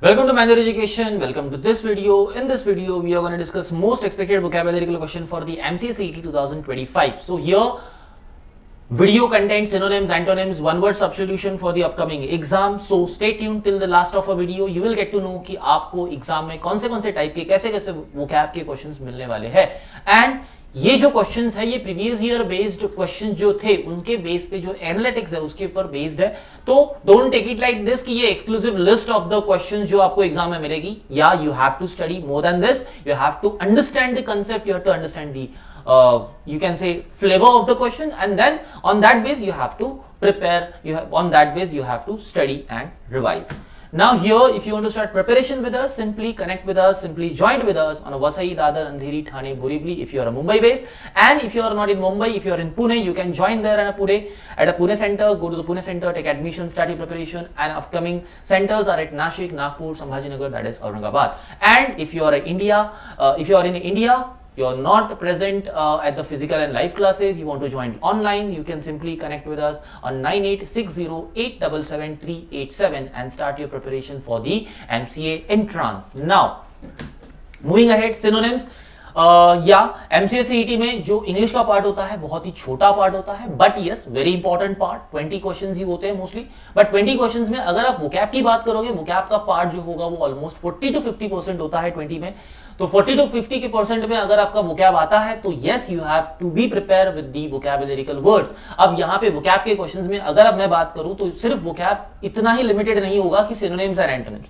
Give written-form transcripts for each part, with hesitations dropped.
Welcome to Manual Education. Welcome to this video. In this video, we are going to discuss most expected vocabulary question for the MCA 2025. So here, video contains synonyms, antonyms, one-word substitution for the upcoming exam. So stay tuned till the last of a video. You will get to know कि आपको exam में कौन से type के कैसे vocab के questions मिलने वाले हैं. एंड ये जो क्वेश्चंस है ये प्रीवियस ईयर बेस्ड क्वेश्चन जो थे उनके बेस पे जो एनालिटिक्स है उसके ऊपर बेस्ड है. तो don't take it like this कि ये exclusive list of the questions जो आपको एग्जाम में मिलेगी. या you have to study more than this. You have to understand the concept. You have to understand the you can say flavor of the question, and then on that base you have to prepare. On that base you have to study and revise. Now here, if you want to start preparation with us, simply connect with us, simply join with us on a Vasai, Dadar, Andheri, Thane, Borivali if you are a Mumbai base. And if you are not in Mumbai, if you are in Pune, you can join there at a Pune center. Go to the Pune center, take admission, start your preparation, and upcoming centers are at Nashik, Nagpur, Sambhajinagar, that is Aurangabad. And if you are in India, you are not present at the physical and live classes, you want to join online, you can simply connect with us on 9860877387 and start your preparation for the MCA entrance. Now, moving ahead, synonyms. या MCA CET में जो English का part होता है बहुत ही छोटा part होता है, but yes very important part. 20 questions ही होते हैं मोस्टली, बट 20 क्वेश्चंस में अगर आप वोकैब की बात करोगे, वोकैब का पार्ट जो होगा वो ऑलमोस्ट 40 to 50% होता है 20 में. तो 40 to 50% में अगर आपका वोकैब आता है तो yes you have to be prepare with the vocabularical words. अब यहाँ पे वोकैब के क्वेश्चंस में अगर अब मैं बात करूं तो सिर्फ वोकैब इतना ही लिमिटेड नहीं होगा कि सिनोनिम्स एंड एंटोनिम्स.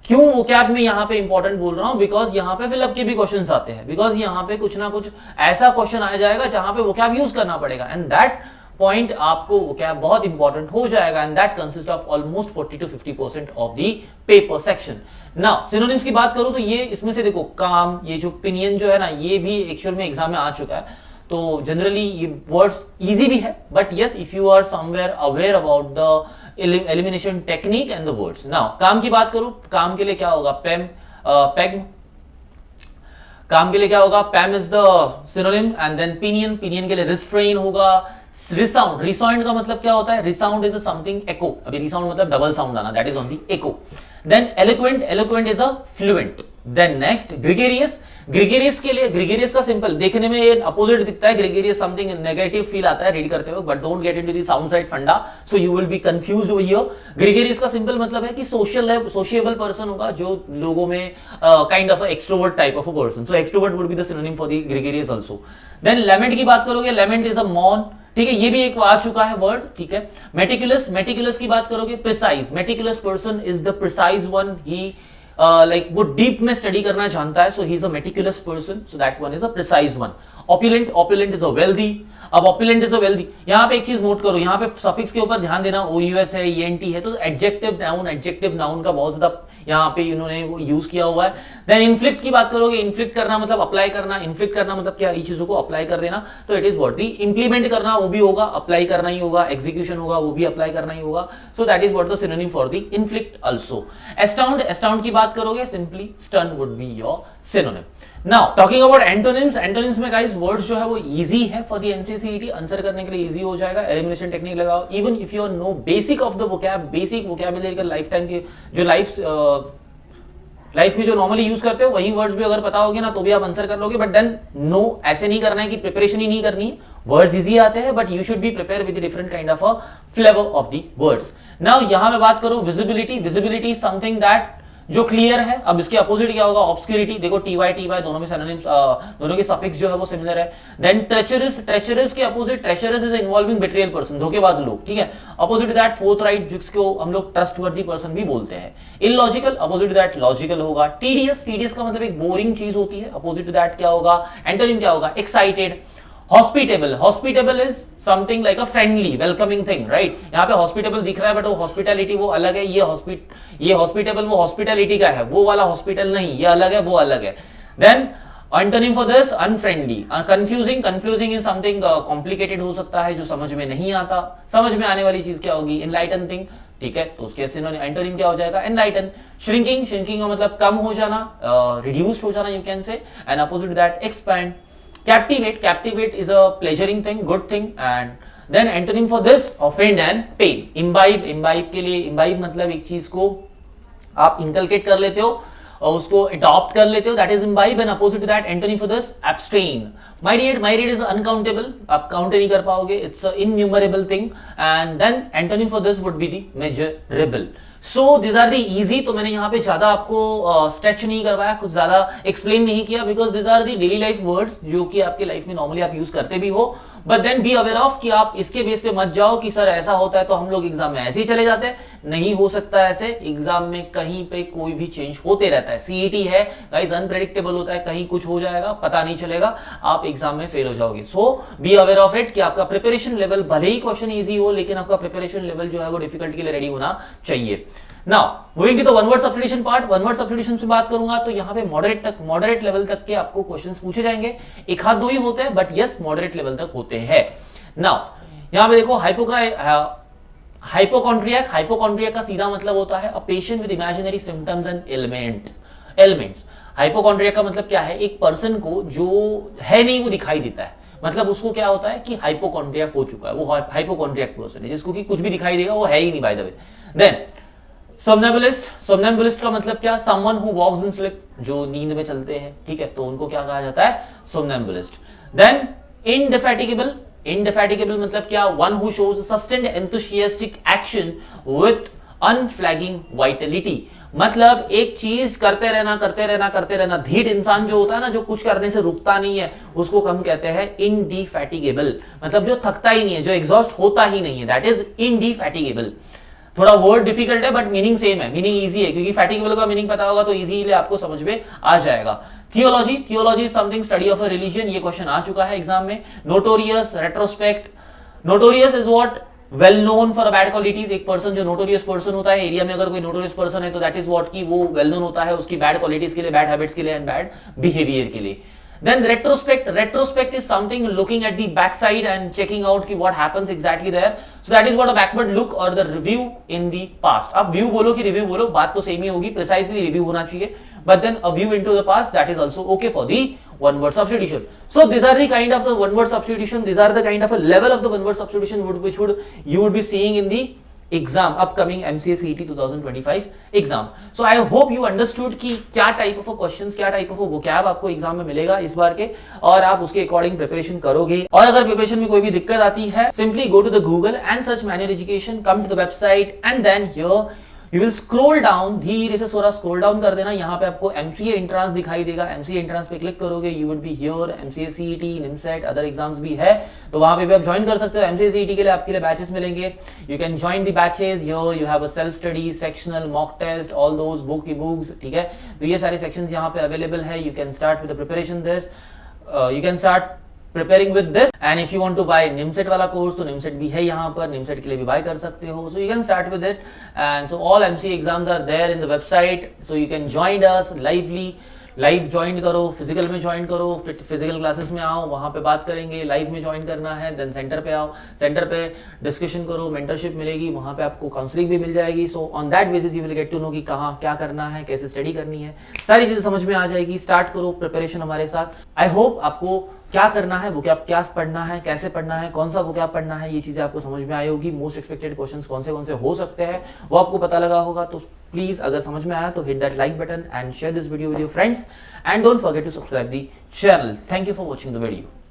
क्यों वोकैब में यहाँ पे इंपॉर्टेंट बोल रहा हूं? बिकॉज यहाँ पे फिल अप के भी क्वेश्चंस आते हैं. बिकॉज यहाँ पे कुछ ना कुछ ऐसा क्वेश्चन आ जाएगा जहां पे वोकैब यूज करना पड़ेगा, एंड दैट पॉइंट आपको वोकैब बहुत इंपॉर्टेंट हो जाएगा, and that consist of almost 40 to 50% of the paper section. Now synonyms की बात करूं तो ये इसमें से देखो काम, ये जो पिनियन जो है ना, ये भी एक्चुअल में एग्जाम में आ चुका है. तो जनरली ये वर्ड्स इजी भी है, but yes if you are somewhere aware about the elimination technique and the words. Now काम की बात करूं, काम के लिए क्या होगा? पेग. काम के लिए क्या होगा? Pam is the synonym. And then pinion, pinion के लिए रिस्ट्रेन होगा. रिसाउंड, रिसाउंड का मतलब क्या होता है? Resound is something echo. अभी रिसाउंड मतलब डबल साउंड आना, that is only echo. Then eloquent, eloquent is a fluent. Then next gregarious. Gregarious के लिए, ग्रेगरियस का सिंपल देखने में ये अपोजिट दिखता है. ग्रेगरियस समथिंग नेगेटिव फील आता है रीड करते हुए, but don't get into the sound side funda, so you will be confused over here. Gregarious का सिंपल मतलब है कि सोशल है, सोशिएबल पर्सन होगा जो लोगों में kind of extrovert type of a person. So extrovert would be the synonym for the gregarious also. Then lament की बात करोगे, लेमेंट इज अ मॉर्न. ठीक है, ये भी एक आ चुका है वर्ड. ठीक है. मेटिकुलस, मेटिकुलस की बात करोगे, precise. Meticulous person is the precise one. He like वो डीप में स्टडी करना जानता है, so he is a meticulous person, so that one is a precise one. Opulent, opulent is a wealthy. अब opulent is a wealthy, यहां पे एक चीज नोट करो, यहां पे सफिक्स के ऊपर ध्यान देना. ओयूएस है, ईएनटी है, तो एडजेक्टिव नाउन, एडजेक्टिव नाउन का बहुत ज्यादा यहां पे इन्होंने वो यूज किया हुआ है. देन इन्फ्लिक्ट की बात करोगे, इन्फ्लिक्ट करना मतलब अप्लाई करना. इन्फ्लिक्ट करना मतलब क्या? ये चीजों को अप्लाई कर देना. तो it is what the implement करना, वो भी होगा, अप्लाई करना ही होगा. एग्जीक्यूशन होगा, वो भी अप्लाई करना ही होगा. So that is what the synonym for the inflict also. Astound, astound की बात करोगे, simply stun would be your synonym. Now talking about antonyms. Antonyms में गाइस वर्ड्स जो है वो इजी है for the MCA CET. Answer करने के लिए इजी हो जाएगा. एलिमिनेशन टेक्निक लगाओ. Even if you know basic of the vocab, basic vocabulary का लाइफ टाइम के जो लाइफ में जो नॉर्मली यूज करते हो वही वर्ड्स भी अगर पता होगे ना तो भी आप आंसर कर लोगे. बट देन नो, ऐसे नहीं करना है कि प्रिपरेशन ही नहीं करनी है. वर्ड्स इजी आते हैं, but you should be prepare with different kind of a flavour of the words. Now यहां मैं बात करूं विजिबिलिटी. विजिबिलिटी समथिंग दैट जो क्लियर है. अब इसके अपोजिट क्या होगा? ऑब्स्क्यूरिटी. देखो टीवाई, टीवाई दोनों में सिनोनिम्स, दोनों के सफिक्स जो है वो सिमिलर है. देन ट्रेचरस, ट्रेचरस के opposite, treacherous is involving betrayal person, धोखेबाज लोग. ठीक है. अपोजिट दैट फोर्थराइट, जिसको हम लोग ट्रस्टवर्दी पर्सन भी बोलते हैं. इलॉजिकल, अपोजिट दैट लॉजिकल होगा. टीडियस, टीडियस का मतलब एक बोरिंग चीज होती है. अपोजिट दैट क्या होगा? एंटोनिम क्या होगा? Excited. Hospitable, hospitable is something like a friendly welcoming thing, right. यहाँ पे हॉस्पिटेबल दिख रहा है, बट वो हॉस्पिटैलिटी वो अलग है. ये हॉस्पिटेबल वो हॉस्पिटैलिटी का है, वो वाला हॉस्पिटल नहीं, ये अलग है, वो अलग है. Then antonym for this unfriendly. Confusing, confusing is something complicated हो सकता है जो समझ में नहीं आता. समझ में आने वाली चीज क्या होगी? Enlighten thing. ठीक है, तो उसके एंटोनिम क्या हो जाएगा? एनलाइटन. श्रिंकिंग, श्रिंकिंग का मतलब कम हो जाना, रिड्यूस्ड हो जाना, you can say. And opposite that expand. Captivate, captivate is a pleasuring thing, good thing. And then antonym for this, offend and pain. Imbibe, imbibe के लिए imbibe मतलब एक चीज को आप इंकलकेट कर लेते हो और उसको अडॉप्ट कर लेते हो, that is imbibe, and opposite to that antonym for this abstain. Migrate is uncountable, आप काउंट नहीं कर पाओगे, it's innumerable thing, and then antonym for this would be the measurable. So this are the easy, तो मैंने यहाँ पे ज्यादा आपको स्ट्रेच नहीं करवाया, कुछ ज्यादा एक्सप्लेन नहीं किया, because this are the daily life words जो कि आपके लाइफ में नॉर्मली आप यूज करते भी हो, but then be aware of कि आप इसके बेस पे मत जाओ कि सर ऐसा होता है तो हम लोग एग्जाम में ऐसे ही चले जाते हैं, नहीं हो सकता ऐसे, एग्जाम में कहीं पे कोई भी चेंज होते रहता है, सीईटी है गाइस, अनप्रेडिक्टेबल होता है, कहीं कुछ हो जाएगा पता नहीं चलेगा, आप एग्जाम में फेल हो जाओगे। सो बी अवेयर ऑफ इट कि आपका प्रिपरेशन लेवल, भले ही क्वेश्चन इजी हो, लेकिन आपका प्रिपरेशन लेवल जो है वो डिफिकल्ट के लिए रेडी होना चाहिए। Now moving to the one word substitution part, one word substitution से बात करूंगा तो यहाँ पे मॉडरेट लेवल तक के आपको क्वेश्चंस पूछे जाएंगे, एक हाथ दो ही होते हैं, बट यस मॉडरेट लेवल तक होते हैं। नाउ यहाँ पे देखो हाइपोकॉन्ड्रियाक का सीधा मतलब होता है a patient with imaginary symptoms and elements. Hypochondriac का मतलब क्या है, एक पर्सन को जो है नहीं वो दिखाई देता है, मतलब उसको क्या होता है कि हाइपोकॉन्ड्रियाक हो चुका है, वो हाइपोकॉन्ड्रियाक पर्सन है, जिसको कि कुछ भी दिखाई देगा वो है ही नहीं by the way. Then somnambulist का मतलब क्या, someone who walks in sleep, जो नींद में चलते हैं, ठीक है, तो उनको क्या कहा जाता है, सोमनैम्बुलिस्ट। देन इंडेफैटिगेबल मतलब क्या, one who shows sustained enthusiastic action with unflagging vitality, मतलब एक चीज करते रहना, धीट इंसान जो होता है ना, जो कुछ करने से रुकता नहीं है, उसको हम कहते हैं इंडिफैटिगेबल, मतलब जो थकता ही नहीं है, जो एग्जॉस्ट होता ही नहीं है, दैट इज इंडिफैटिगेबल। थोड़ा वर्ड डिफिकल्ट है बट मीनिंग सेम है, मीनिंग इजी है, क्योंकि फैटिगेबल का मीनिंग पता होगा तो इजीली आपको समझ में आ जाएगा। Theology is something study of a religion, ये क्वेश्चन आ चुका है एग्जाम में। Notorious, retrospect, notorious is what, well known for bad qualities, एक पर्सन जो नोटोरियस पर्सन होता है एरिया में, अगर कोई नोटोरियस पर्सन है तो दैट इज व्हाट की वो वेल नोन होता है उसकी बैड क्वालिटीज के लिए, बैड हैबिट्स के लिए एंड बैड बिहेवियर के लिए। Then retrospect is something looking at the backside and checking out कि what happens exactly there. So that is what a backward look or the review in the past. अब view बोलो कि review बोलो, बात तो same ही होगी, precisely review होना चाहिए, but then a view into the past, that is also okay for the one word substitution. So these are the kind of the one word substitution, these are the kind of a level of the one word substitution which you would be seeing in the exam, upcoming MCA CET 2025 exam. So I hope you understood कि क्या type of questions, क्या type of vocab आपको exam में मिलेगा इस बार के, और आप उसके अकॉर्डिंग प्रिपरेशन करोगे। और अगर प्रिपरेशन में कोई भी दिक्कत आती है, simply go to the Google and search manual education, come to the website and then here you will scroll down, धीरे से थोड़ा स्क्रॉल डाउन कर देना, यहाँ पे आपको एमसीए एंट्रेंस दिखाई देगा, एमसीए एंट्रेंस पे क्लिक करोगे, you would be here, MCA CET, NIMCET, other exams भी है, तो वहां पे भी आप ज्वाइन कर सकते हो। एमसीए सीईटी के लिए आपके लिए बैचेस मिलेंगे, you can join the batches, here you have a self study, sectional, mock test, all those books, ठीक है, तो ये सारे सेक्शंस यहाँ पे अवेलेबल है। You can start with the preparation this, you can start preparing with this, and if you want to buy NIMSET वाला course तो NIMSET भी है यहाँ पर, NIMSET के लिए भी बाय कर सकते हो, so you can start with it, and so all MCA exams are there in the website, so you can join us live join करो, फिजिकल में ज्वाइन करो, फिजिकल क्लासेस में आओ, वहां पे बात करेंगे, लाइव में ज्वाइन करना है, देन सेंटर पे आओ, सेंटर पे डिस्कशन करो, मेंटरशिप मिलेगी, वहां पे आपको काउंसलिंग भी मिल जाएगी। So on that basis you will get to know कि कहाँ क्या करना है, कैसे स्टडी करनी है, सारी चीजें समझ में आ जाएगी। स्टार्ट करो प्रिपरेशन हमारे साथ। आई होप आपको क्या करना है, वोकैब क्या पढ़ना है, कैसे पढ़ना है, कौन सा वोकैब पढ़ना है, ये चीजें आपको समझ में आई होगी। मोस्ट एक्सपेक्टेड क्वेश्चंस कौन से हो सकते हैं वो आपको पता लगा होगा। तो प्लीज अगर समझ में आया तो hit that like button and share this video with your friends and don't forget to subscribe the channel. Thank you for watching the video.